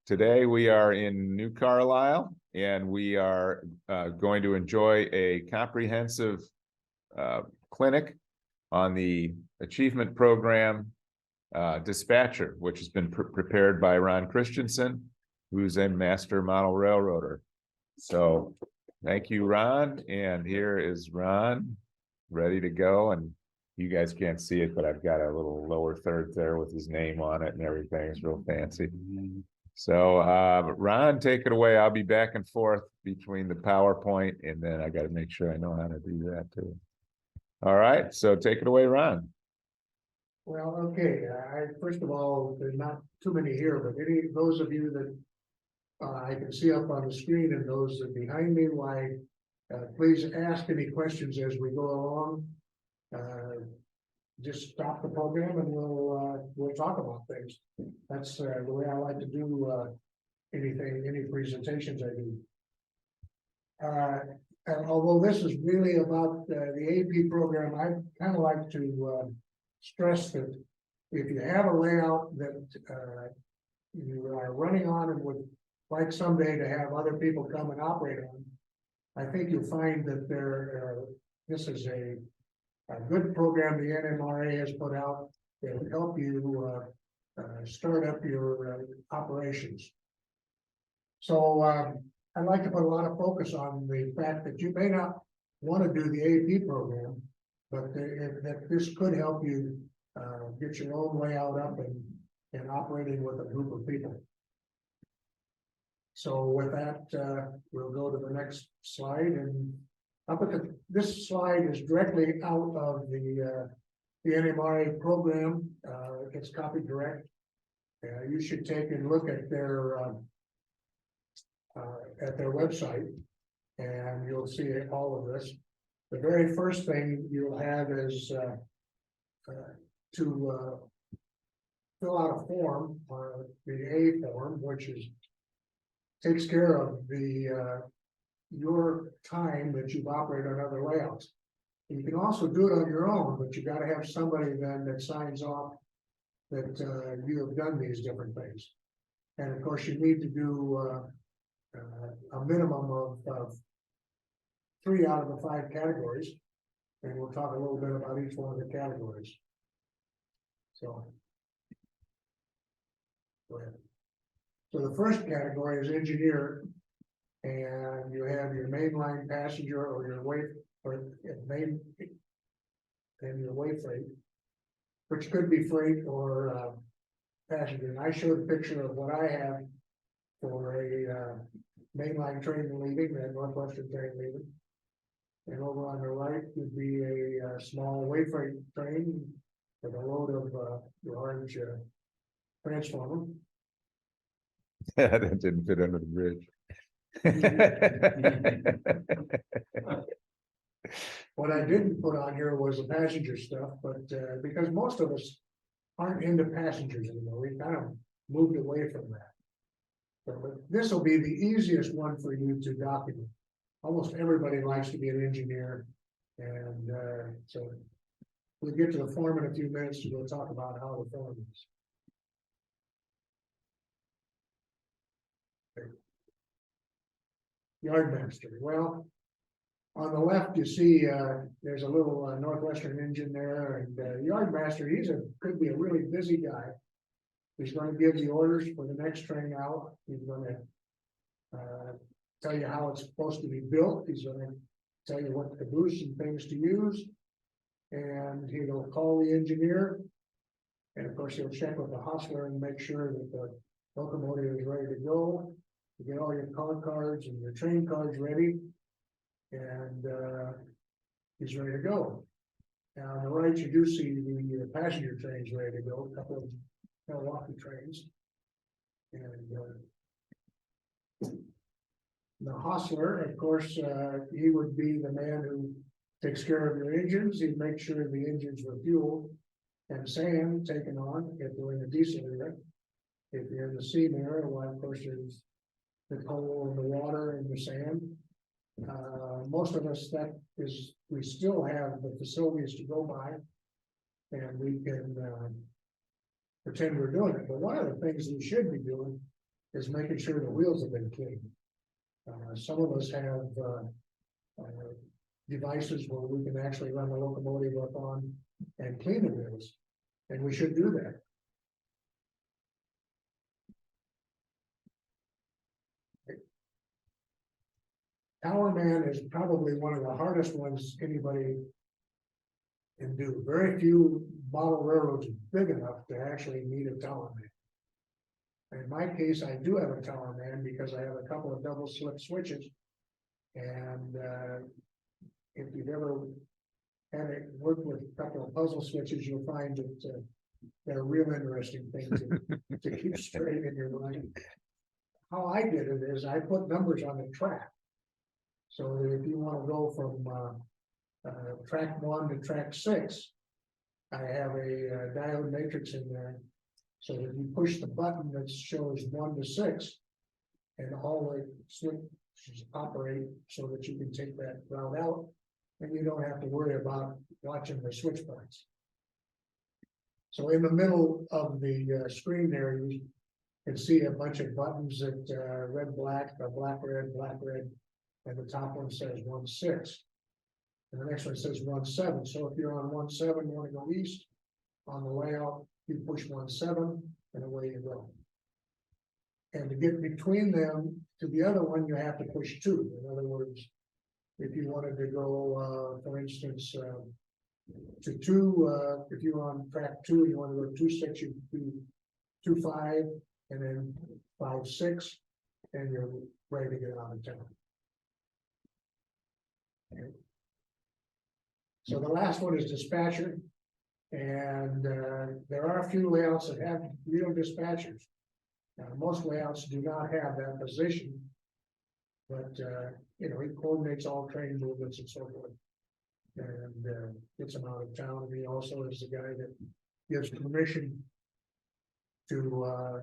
Today we are in New Carlisle, and we are going to enjoy a comprehensive clinic on the Achievement Program Dispatcher, which has been prepared by Ron Christensen, who's a master model railroader. So thank you, Ron. And here is Ron, ready to go. And you guys can't see it, but I've got a little lower third there with his name on it and everything. It's real fancy. So Ron, take it away. I'll be back and forth between the PowerPoint, and then I got to make sure I know how to do that too. All right, so take it away, Ron. Well, okay. First of all, there's not too many here, but those of you that I can see up on the screen and those that are behind me, please ask any questions as we go along. Just stop the program and we'll talk about things. That's the way I like to do any presentations I do. And although this is really about the AP program, I kind of like to stress that if you have a layout that you are running on and would like someday to have other people come and operate on, I think you'll find that this is a good program the NMRA has put out that will help you start up your operations. So I'd like to put a lot of focus on the fact that you may not want to do the AP program, but that this could help you get your own layout up and operating with a group of people. So with that, we'll go to the next slide, and this slide is directly out of the NMRA program. It's copied direct. You should take a look at their website, and you'll see all of this. The very first thing you'll have is to fill out a form, the A form, which takes care of your time that you've operated on other layouts. You can also do it on your own, but you got to have somebody then that signs off that you have done these different things. And of course, you need to do a minimum of 3 out of the 5 categories, and we'll talk a little bit about each one of the categories. So, go ahead. So the first category is engineer, and you have your mainline passenger or your main and your way freight, which could be freight or passenger. And I showed a picture of what I have for a mainline train leaving, that Northwestern train leaving. And over on the right would be a small way freight train with a load of large transformer. That didn't fit under the bridge. What I didn't put on here was the passenger stuff, but because most of us aren't into passengers anymore, we kind of moved away from that. So this will be the easiest one for you to document. Almost everybody likes to be an engineer, and so we'll get to the form in a few minutes to go talk about how the form is. Yardmaster. Well, on the left you see there's a little Northwestern engine there, and Yardmaster, could be a really busy guy. He's going to give you orders for the next train out. He's going to tell you how it's supposed to be built. He's going to tell you what caboose and things to use, and he'll call the engineer, and of course he'll check with the hostler and make sure that the locomotive is ready to go. You get all your car cards and your train cards ready, and he's ready to go. Now on the right, you do see the passenger trains ready to go, a couple of Milwaukee trains. And the hostler, of course, he would be the man who takes care of your engines. He'd make sure the engines were fueled and sand taken on if they're in the diesel era. If you're in the steam era, well, of course, there's the coal and the water and the sand. Most of us, we still have the facilities to go by, and we can pretend we're doing it. But one of the things we should be doing is making sure the wheels have been cleaned. Some of us have, devices where we can actually run the locomotive up on and clean the wheels, and we should do that. Tower man is probably one of the hardest ones anybody can do. Very few model railroads are big enough to actually need a tower man. In my case, I do have a tower man because I have a couple of double slip switches. And if you've ever had it work with a couple of puzzle switches, you'll find that they're a real interesting thing to keep straight in your mind. How I did it is I put numbers on the track. So that if you want to go from track 1 to track 6, I have a diode matrix in there. So that you push the button that shows 1 to 6, and all the switches operate so that you can take that route out, and you don't have to worry about watching the switch points. So in the middle of the screen there, you can see a bunch of buttons that red, black, or black, red, and the top one says 1-6, and the next one says 1-7. So if you're on 1-7, you want to go east, on the way out, you push 1-7, and away you go. And to get between them to the other one, you have to push 2. In other words, if you wanted to go, for instance, to 2, if you're on track 2, you want to go 2-6, you do 2-5, and then 5-6, and you're ready to get out of town. Okay. So the last one is dispatcher, and there are a few layouts that have real dispatchers. Most layouts do not have that position, but you know, he coordinates all train movements and so forth, and gets them out of town. And he also is the guy that gives permission to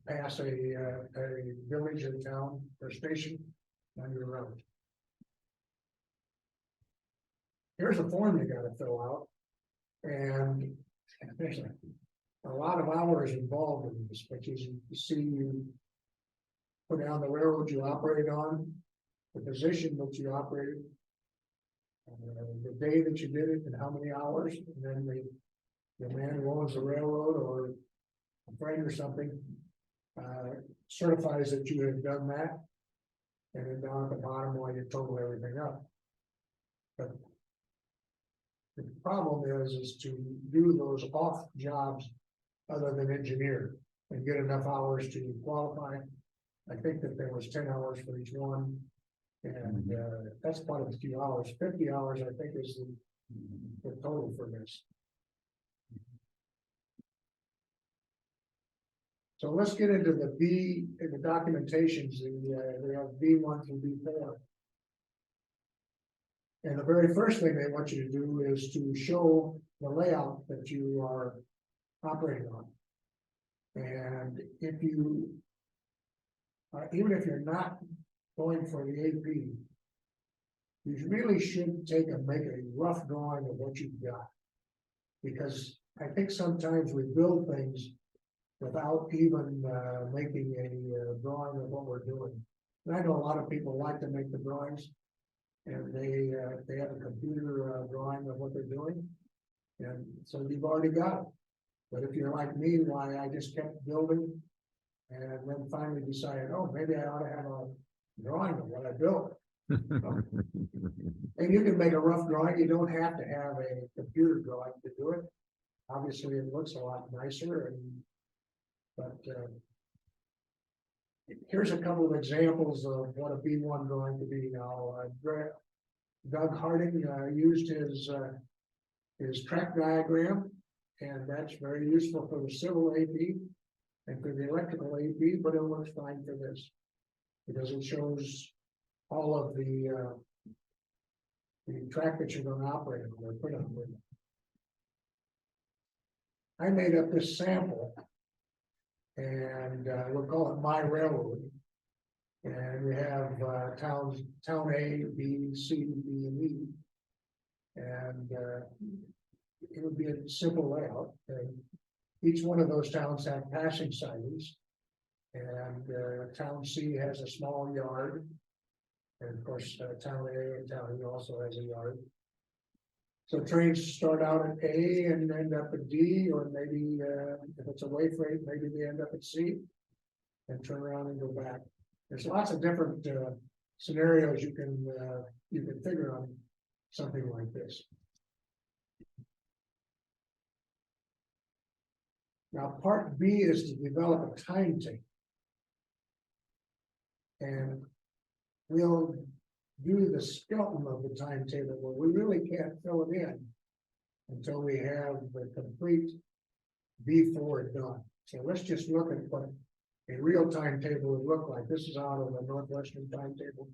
pass a village or town or station on your route. Here's a form you got to fill out, and there's a lot of hours involved in this, which is you see you put down the railroad you operate on, the position that you operated, the day that you did it, and how many hours, and then the man who owns the railroad or a friend or something certifies that you have done that, and then down at the bottom while you total everything up. But the problem is to do those off jobs other than engineer and get enough hours to qualify. I think that there was 10 hours for each one, and that's quite a few hours. 50 hours, I think, is the total for this. So let's get into the B in the documentations. We have B1 through B4. And the very first thing they want you to do is to show the layout that you are operating on. And if you, even if you're not going for the AP, you really should make a rough drawing of what you've got. Because I think sometimes we build things without even making a drawing of what we're doing. And I know a lot of people like to make the drawings, and they have a computer drawing of what they're doing, and so you've already got it. But if you're like me, why I just kept building, and then finally decided, oh, maybe I ought to have a drawing of what I built. And you can make a rough drawing. You don't have to have a computer drawing to do it. Obviously, it looks a lot nicer, but here's a couple of examples of what a B1 drawing could be. Now, Doug Harding used his track diagram, and that's very useful for the civil AP and for the electrical AP, but it works fine for this because it shows all of the track that you're going to operate on or put on with. I made up this sample, and we'll call it My Railroad. And we have town A, B, C, D, and E. And it would be a simple layout. And each one of those towns have passing sidings. And town C has a small yard. And of course, town A and town E also has a yard. So trains start out at A and end up at D, or maybe if it's a way freight, maybe they end up at C. And turn around and go back. There's lots of different scenarios you can figure on something like this. Now, part B is to develop a timetable. And we'll do the skeleton of the timetable, but we really can't fill it in until we have the complete B4 done. So let's just look at what a real timetable would look like. This is out of the Northwestern timetable.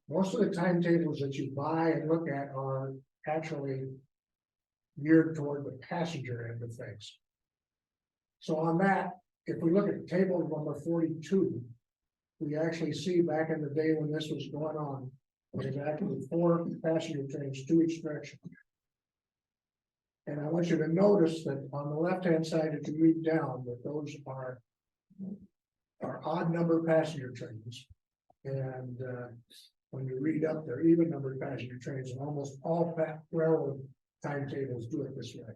Most of the timetables that you buy and look at are actually geared toward the passenger end of things. So on that, if we look at table number 42, we actually see back in the day when this was going on, there's actually 4 passenger trains to each direction. And I want you to notice that on the left-hand side, if you read down, that those are odd number passenger trains. And when you read up, they're even numbered passenger trains, and almost all railroad timetables do it this way.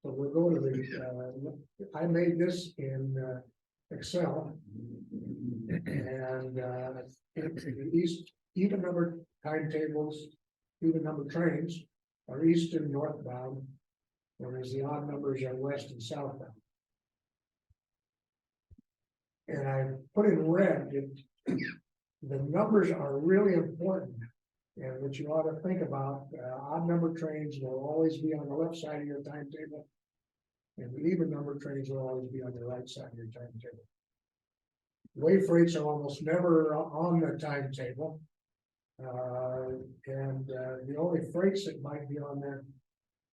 So we'll go to the, I made this in Excel, and even numbered timetables, even numbered trains are east and northbound, whereas the odd numbers are west and southbound. And I put in red, the numbers are really important, and what you ought to think about. Odd number trains will always be on the left side of your timetable, and the even number trains will always be on the right side of your timetable. Way freights are almost never on the timetable, and the only freights that might be on there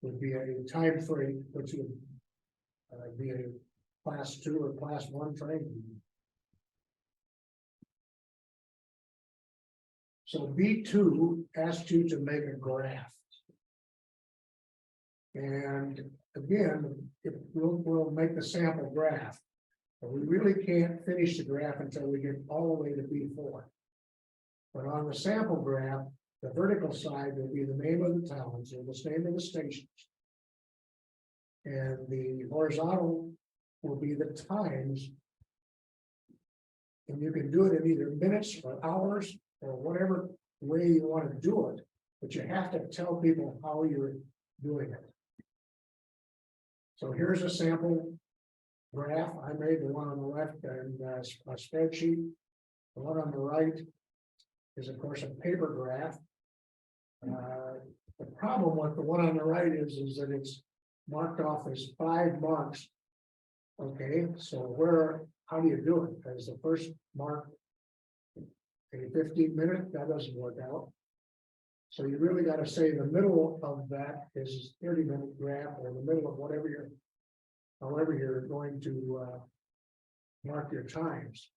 would be a time freight, which would be a class 2 or class 1 train. So B2 asks you to make a graph. And again, we'll make the sample graph, but we really can't finish the graph until we get all the way to B4. But on the sample graph, the vertical side will be the name of the towns or the name of the stations. And the horizontal will be the times. And you can do it in either minutes or hours or whatever way you want to do it, but you have to tell people how you're doing it. So here's a sample graph. I made the one on the left and a spreadsheet. The one on the right is, of course, a paper graph. The problem with the one on the right is that it's marked off as 5 marks. Okay, so how do you do it? As the first mark a 15-minute, that doesn't work out. So you really got to say the middle of that is 30-minute graph, or the middle of however you're going to mark your times.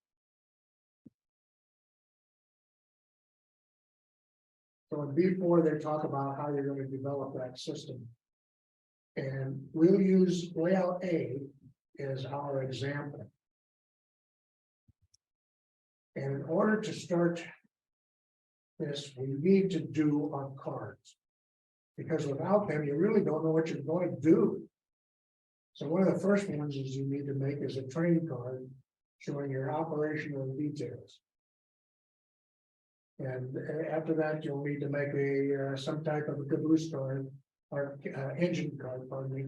So in B4, they talk about how you're going to develop that system. And we'll use layout A as our example. And in order to start this, we need to do our cards, because without them, you really don't know what you're going to do. So one of the first ones is you need to make is a train card showing your operational details. And after that, you'll need to make some type of a caboose card or engine card, pardon me.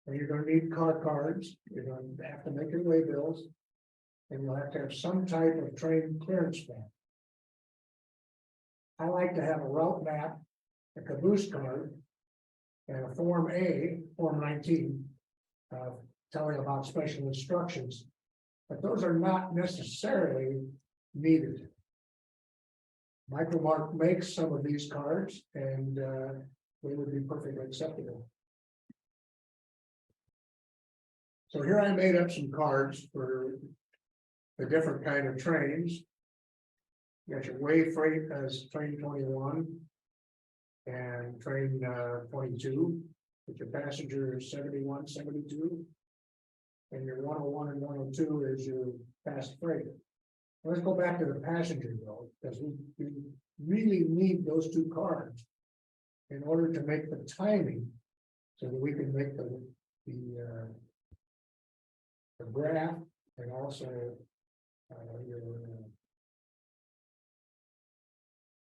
And you're going to need car cards. You're going to have to make your waybills. And you'll have to have some type of train clearance map. I like to have a route map, a caboose card, and a Form A, Form 19, telling about special instructions. But those are not necessarily needed. Micromark makes some of these cards, and they would be perfectly acceptable. So here I made up some cards for the different kind of trains. You got your way freight as train 21 and train 22, with your passenger 71, 72. and your 101 and 102 is your fast freight. Let's go back to the passenger though, because we really need those two cards in order to make the timing, so that we can make the graph and also your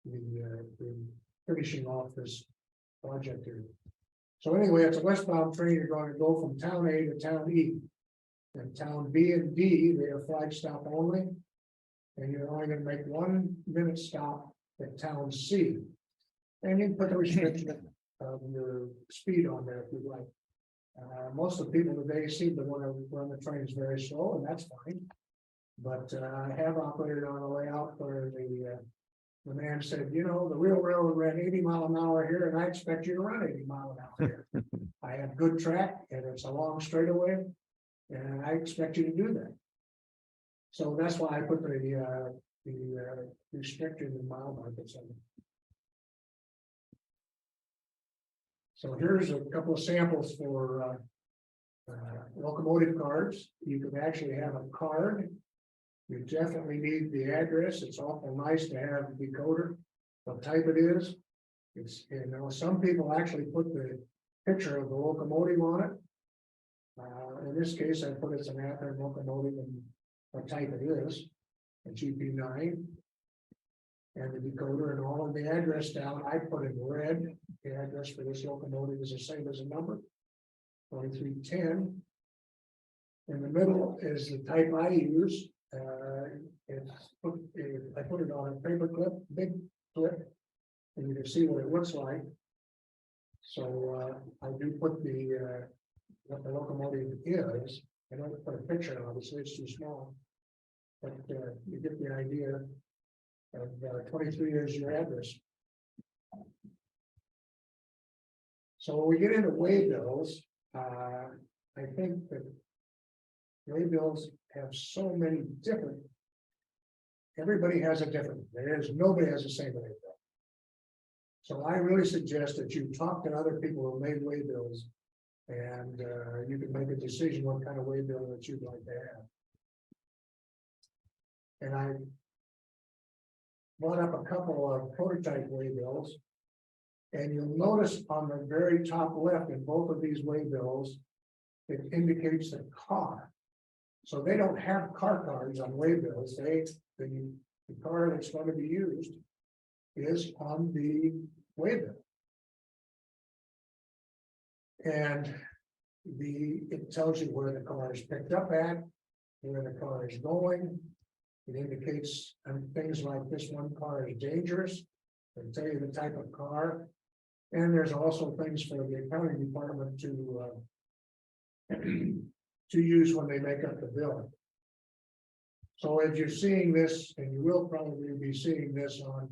the finishing off this project here. So anyway, it's a westbound train. You're going to go from town A to town E. And town B and D, they are flag stop only. And you're only gonna make 1 minute stop at town C. And you can put the restriction of your speed on there if you'd like. Most of the people today seem to want to run the trains very slow, and that's fine. But I have operated on a layout where the man said, you know, the real railroad ran 80 mile an hour here, and I expect you to run 80 mile an hour here. I have good track, and it's a long straightaway, and I expect you to do that. So that's why I put the restricted in mile markets on it. So here's a couple of samples for locomotive cards. You can actually have a card. You definitely need the address. It's awful nice to have a decoder, what type it is. It's, you know, some people actually put the picture of the locomotive on it. In this case, I put it's an Athearn locomotive and what type it is, a GP9. And the decoder and all of the address down, I put in red. The address for this locomotive is the same as a number, 2310. In the middle is the type I use. I put it on a paper clip, big clip, and you can see what it looks like. So I do put the what the locomotive is. I don't put a picture, obviously, it's too small. But you get the idea of 23 is your address. So when we get into waybills, I think that waybills have so many different. Everybody has a different. Nobody has the same waybill. So I really suggest that you talk to other people who made waybills, and you can make a decision what kind of waybill that you'd like to have. And I brought up a couple of prototype waybills, and you'll notice on the very top left in both of these waybills, it indicates the car. So they don't have car cards on waybills. The car that's going to be used is on the waybill. And it tells you where the car is picked up at, where the car is going. It indicates things like this one car is dangerous. It'll tell you the type of car. And there's also things for the accounting department to use when they make up the bill. So if you're seeing this, and you will probably be seeing this on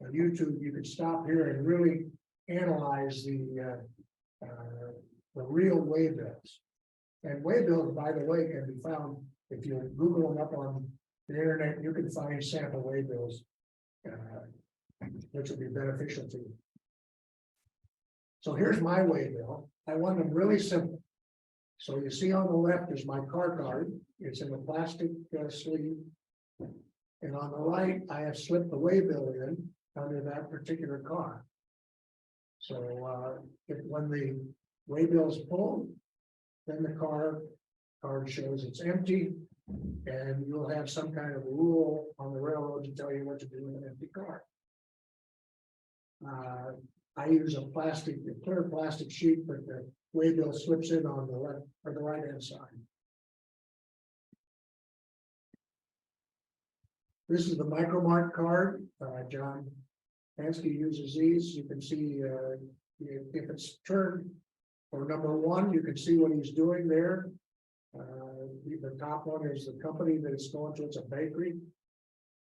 YouTube, you can stop here and really analyze the real waybills. And waybills, by the way, can be found if you Google them up on the internet. You can find sample waybills, which will be beneficial to you. So here's my waybill. I want them really simple. So you see on the left is my car card. It's in a plastic sleeve. And on the right, I have slipped the waybill in under that particular car. So when the waybill is pulled, then the card shows it's empty, and you'll have some kind of rule on the railroad to tell you what to do with an empty car. I use a clear plastic sheet, but the waybill slips in on the left or the right hand side. This is the Micromark card. John HANSKE uses these. You can see if it's turned for number 1, you can see what he's doing there. The top one is the company that it's going to. It's a bakery.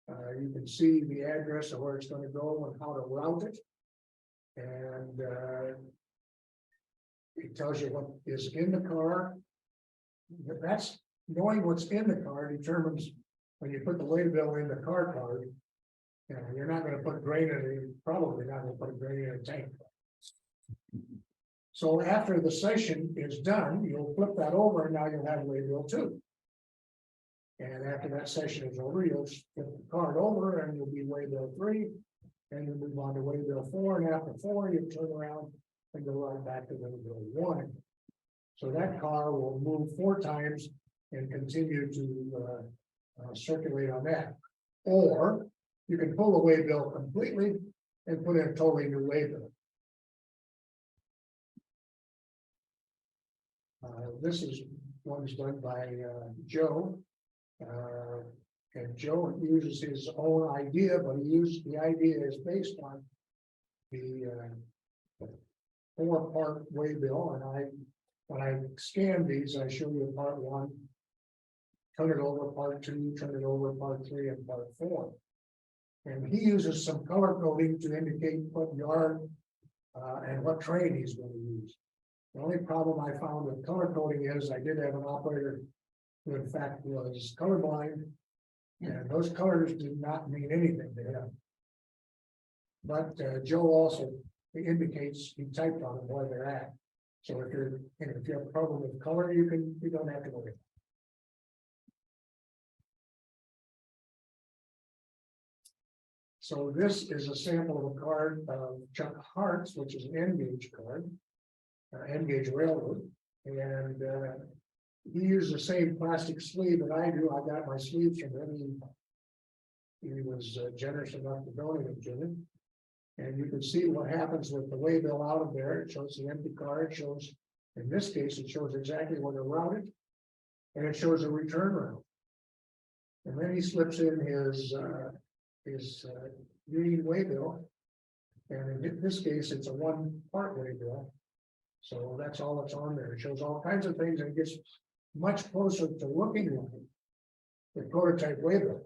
You can see the address of where it's going to go and how to route it. And it tells you what is in the car. That's knowing what's in the car determines when you put the waybill in the car card. You know, you're not going to put grain in it. You're probably not going to put grain in a tank. So after the session is done, you'll flip that over and now you'll have waybill 2. And after that session is over, you'll flip the card over and you'll be waybill 3. And you'll move on to waybill 4. And after 4, you turn around and go right back to waybill 1. So that car will move 4 times and continue to circulate on that. Or you can pull the waybill completely and put in a totally new waybill. This is one that's done by Joe. And Joe uses his own idea, but the idea is based on the 4-part waybill. And when I scan these, I show you part 1, turn it over part 2, turn it over part 3, and part 4. And he uses some color coding to indicate what yard and what train he's going to use. The only problem I found with color coding is I did have an operator who in fact was colorblind, and those colors did not mean anything to him. But Joe also indicates he typed on them where they're at. So if you have a problem with color, you don't have to worry. So this is a sample of a card of Chuck Hart's, which is an N-gauge card, N-gauge railroad, and he used the same plastic sleeve that I do. I got my sleeves from him. He was generous enough to donate them to me. And you can see what happens with the waybill out of there. It shows the empty card. It shows, in this case, it shows exactly where they're routed, and it shows a return route. And then he slips in his green waybill, and in this case, it's a 1-part waybill. So that's all that's on there. It shows all kinds of things, and it gets much closer to looking like the prototype waybill.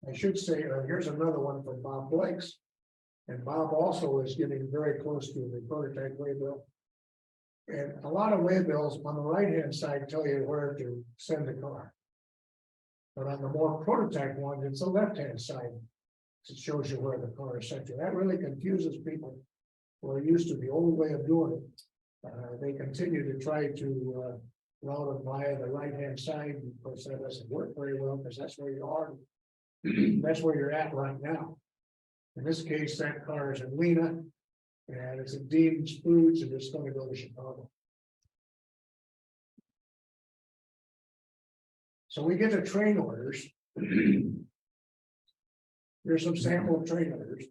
I should say, here's another one from Bob Blake's, and Bob also is getting very close to the prototype waybill. And a lot of waybills on the right-hand side tell you where to send the car. But on the more prototype one, it's the left-hand side. It shows you where the car is sent to. That really confuses people who are used to the old way of doing it. They continue to try to route them via the right-hand side. Of course, that doesn't work very well because that's where you are. That's where you're at right now. In this case, that car is in Lena, and it's a Dean's Foods, and it's going to go to Chicago. So we get to train orders. Here's some sample of train orders,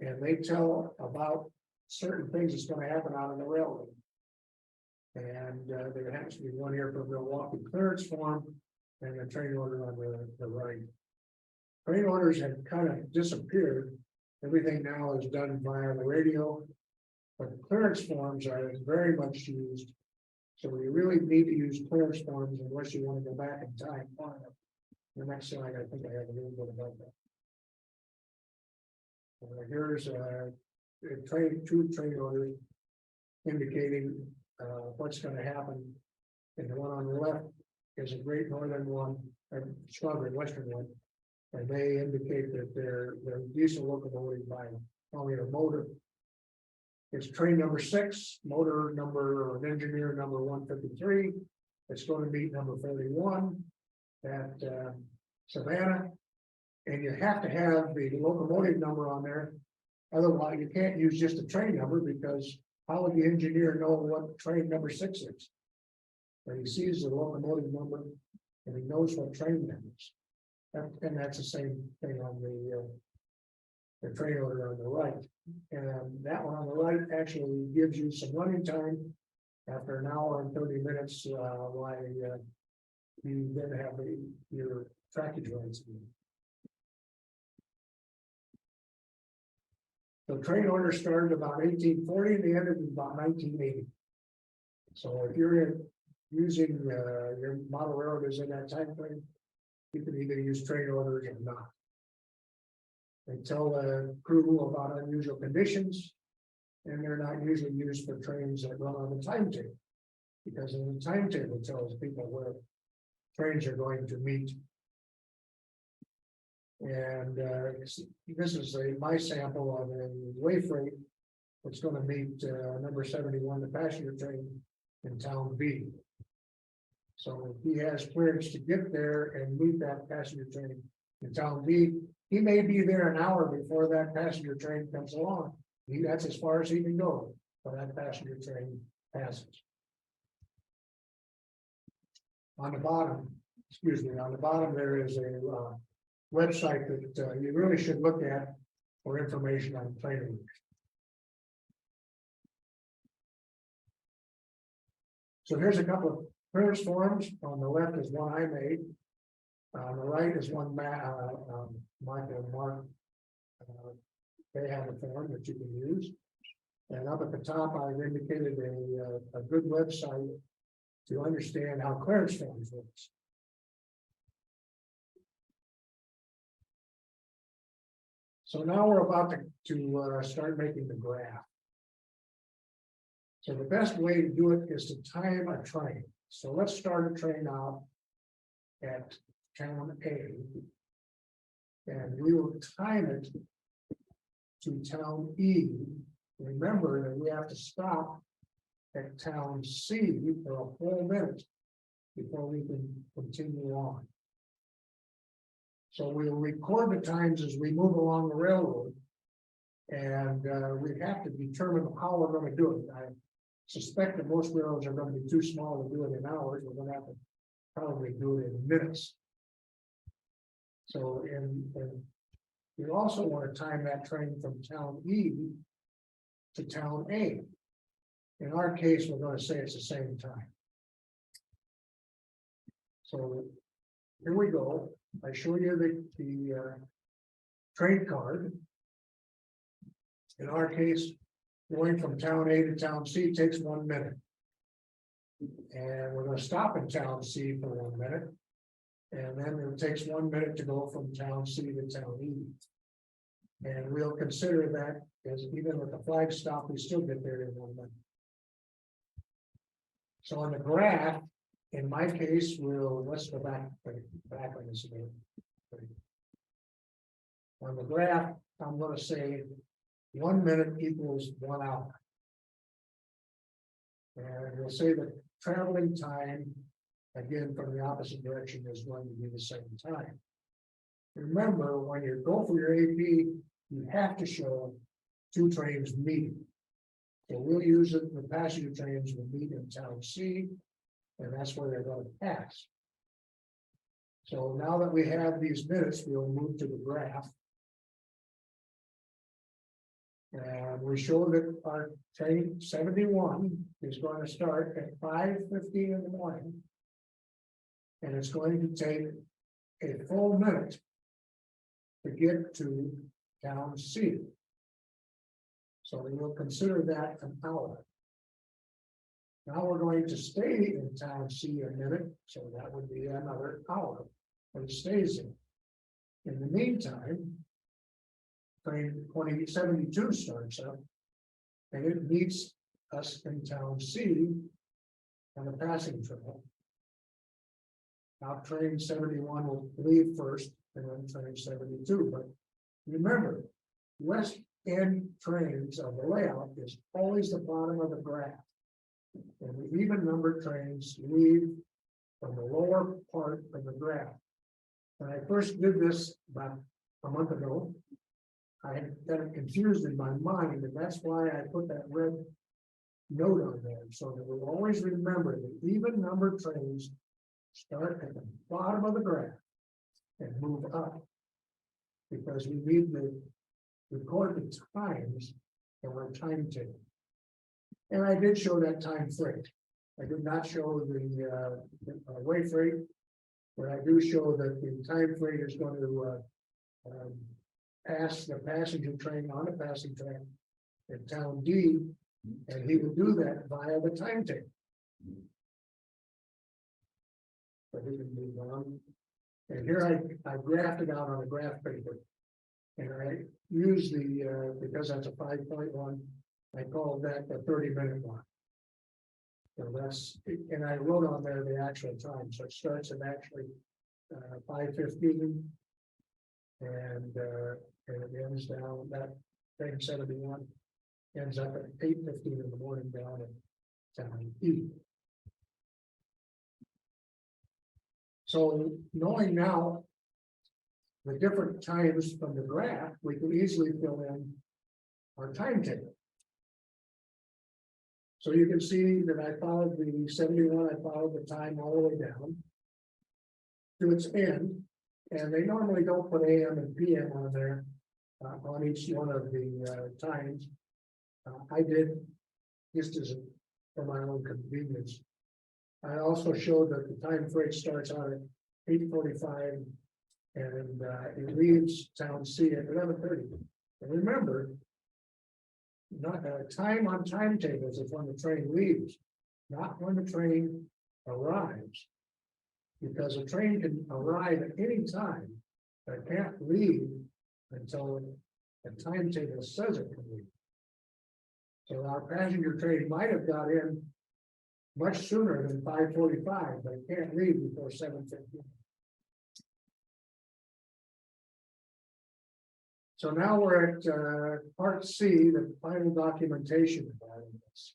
and they tell about certain things that's going to happen out on the railroad. And there happens to be one here for Milwaukee clearance form, and a train order on the right. Train orders have kind of disappeared. Everything now is done via the radio, but clearance forms are very much used. So we really need to use clearance forms unless you want to go back in time. The next slide, I think I have a little bit about that. Here's two train orders indicating what's going to happen. And the one on the left is a Great Northern one, or Southern Western one, and they indicate that they're diesel locomotive by only a motor. It's train number 6, motor number or engineer number 153. It's going to meet number 41 at Savannah, and you have to have the locomotive number on there. Otherwise, you can't use just a train number, because how would the engineer know what train number 6 is? But he sees the locomotive number and he knows what train that is. And that's the same thing on the train order on the right. And that one on the right actually gives you some running time after an hour and 30 minutes while you then have your trackage rights. The train order started about 1840 and they ended in about 1980. So if you're using your model railroad is in that time frame, you can either use train orders or not. They tell the crew about unusual conditions, and they're not usually used for trains that run on the timetable, because the timetable tells people where trains are going to meet. And this is my sample of a way freight that's going to meet number 71, the passenger train in town B. So he has clearance to get there and meet that passenger train in town B. He may be there an hour before that passenger train comes along. That's as far as he can go when that passenger train passes. On the bottom, there is a website that you really should look at for information on training. So here's a couple of clearance forms. On the left is one I made. On the right is one Michael and Mark. They have a form that you can use. And up at the top, I've indicated a good website to understand how clearance forms works. So now we're about to start making the graph. So the best way to do it is to time a train. So let's start a train out at town A. And we will time it to town E. Remember that we have to stop at town C for a full minute before we can continue on. So we'll record the times as we move along the railroad. And we have to determine how we're going to do it. I suspect that most railroads are going to be too small to do it in hours. We're going to have to probably do it in minutes. So we also want to time that train from town E to town A. In our case, we're going to say it's the same time. So here we go. I show you the train card. In our case, going from town A to town C takes 1 minute. And we're going to stop in town C for 1 minute. And then it takes 1 minute to go from town C to town E. And we'll consider that as even with the flag stop, we still get there in 1 minute. So on the graph, in my case, let's go back on this a minute. On the graph, I'm going to say 1 minute equals 1 hour. And we'll say that traveling time, again, from the opposite direction is going to be the same time. Remember, when you go for your AP, you have to show 2 trains meeting. So we'll use it, the passenger trains will meet in town C, and that's where they're going to pass. So now that we have these minutes, we'll move to the graph. And we show that our train 71 is going to start at 5:15 in the morning. And it's going to take a full minute to get to town C. So we will consider that an hour. Now we're going to stay in town C a minute, so that would be another hour. But it stays in. In the meantime, train 2072 starts up, and it meets us in town C on the passing train. Now train 71 will leave first, and then train 72. But remember, west end trains of the layout is always the bottom of the graph. And the even number trains leave from the lower part of the graph. When I first did this about a month ago, I had got it confused in my mind, and that's why I put that red note on there, so that we'll always remember that even number trains start at the bottom of the graph and move up, because we need to record the times in our timetable. And I did show that time freight. I did not show the way freight, but I do show that the time freight is going to pass the passenger train on a passing train in town D, and he will do that via the timetable. But he can move on. And here I graphed it out on a graph paper. And I use because that's a 5.1, I call that the 30-minute one. So that's, and I wrote on there the actual time. So it starts at actually 5:15, And it ends down, that train 71 ends up at 8:15 in the morning down in Town E. So knowing now the different times from the graph, we can easily fill in our timetable. So you can see that I followed the 71, I followed the time all the way down to its end, and they normally don't put AM and PM on there on each one of the times. I did just as for my own convenience. I also showed that the time freight starts out at 8:45 and it leaves Town C at 11:30. And remember, not time on timetables is when the train leaves, not when the train arrives. Because a train can arrive at any time, but can't leave until the timetable says it can leave. So our passenger train might have got in much sooner than 5:45, but it can't leave before 7:15. So now we're at part C, the final documentation of all of this.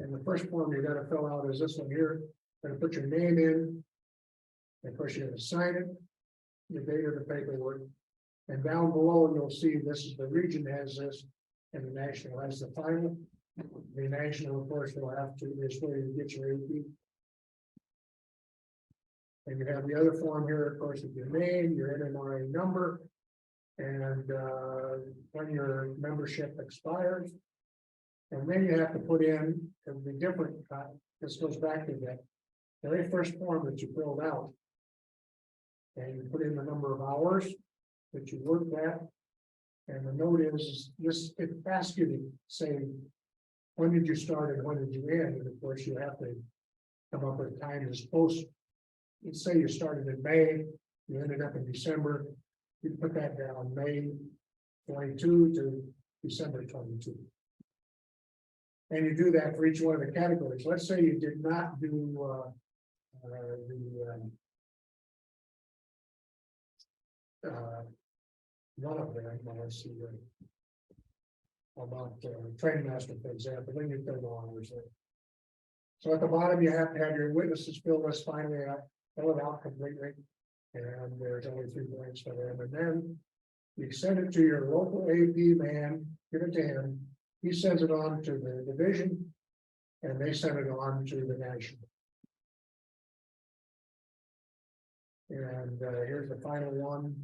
And the first form you got to fill out is this one here. You're going to put your name in. And of course, you're going to sign it, the date of the paperwork. And down below, you'll see this is the region has this, and the national has the final. The national, of course, will have to, this way you get your AP. And you have the other form here, of course, with your name, your NMRA number, and when your membership expires. And then you have to put in, it'll be different, this goes back to that very first form that you filled out. And you put in the number of hours that you worked at. And the note is this, it asks you to say, when did you start and when did you end? And of course, you have to come up with time as post. Let's say you started in May, you ended up in December, you put that down May 22 to December 22. And you do that for each one of the categories. Let's say you did not do one of them. Let's see about training master, for example. Then you fill the hours there. So at the bottom, you have to have your witnesses fill this finally out, fill it out completely. And there's only 3 blanks for them. And then you send it to your local AP man, give it to him. He sends it on to the division, and they send it on to the national. And here's the final one.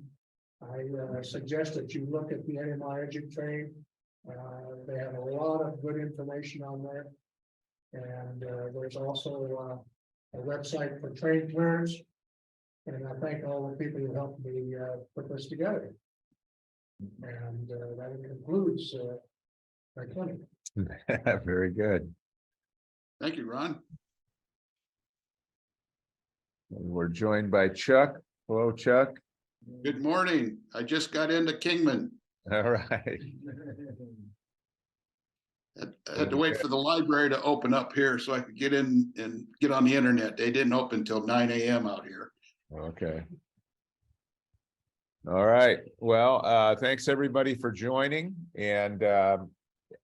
I suggest that you look at the NMI Edu Train. They have a lot of good information on there. And there's also a website for train clearance. And I thank all the people who helped me put this together. And that concludes my clinic. Very good. Thank you, Ron. And we're joined by Chuck. Hello, Chuck. Good morning. I just got into Kingman. All right. I had to wait for the library to open up here so I could get in and get on the internet. They didn't open until 9 a.m. out here. Okay. All right. Well, thanks everybody for joining. And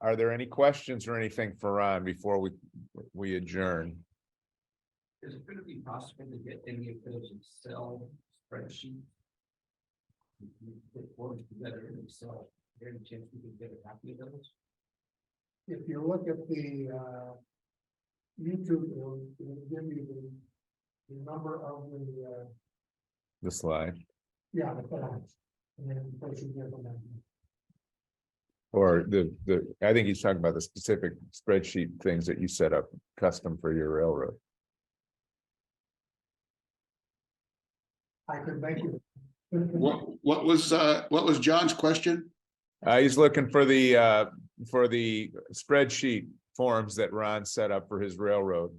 are there any questions or anything for Ron before we adjourn? Is it going to be possible to get any of those Excel spreadsheets? Put forms together in Excel. Is there any chance we can get a copy of those? If you look at the YouTube, it'll give you the number of The slide. the forms. And then of course you give them that. Or I think he's talking about the specific spreadsheet things that you set up custom for your railroad. I could make it. What was John's question? He's looking for the spreadsheet forms that Ron set up for his railroad.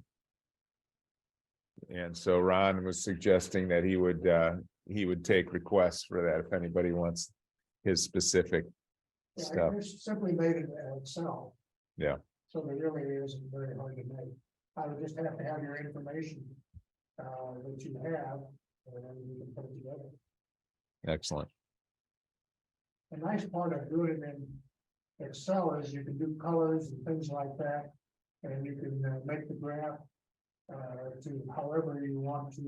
And so Ron was suggesting that he would take requests for that if anybody wants his specific stuff. I just simply made it in Excel. Yeah. So it really isn't very hard to make. I would just have to have your information that you have, And then we can put it together. Excellent. The nice part of doing it in Excel is you can do colors and things like that. And you can make the graph to however you want to,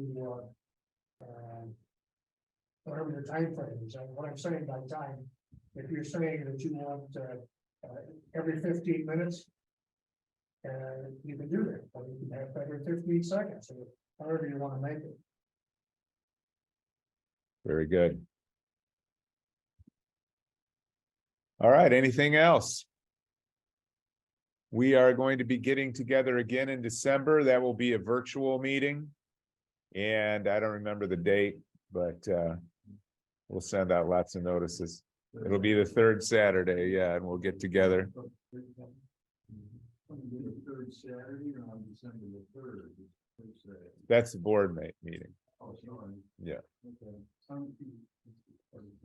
whatever the time frame is. And what I'm saying by time, if you're saying that you want every 15 minutes, you can do that, or you can have every 15 seconds, or however you want to make it. Very good. All right, anything else? We are going to be getting together again in December. That will be a virtual meeting. And I don't remember the date, but we'll send out lots of notices. It'll be the third Saturday, yeah, and we'll get together. Third Saturday on December the 3rd. That's the board meeting. Oh, sorry. Yeah. Okay.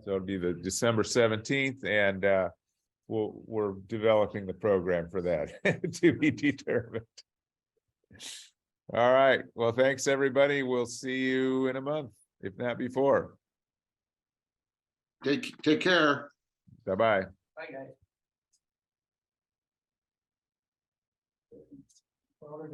So it'll be the December 17th, and we're developing the program for that to be determined. All right. Well, thanks, everybody. We'll see you in a month, if not before. Take care. Bye-bye. Bye, guys. Well,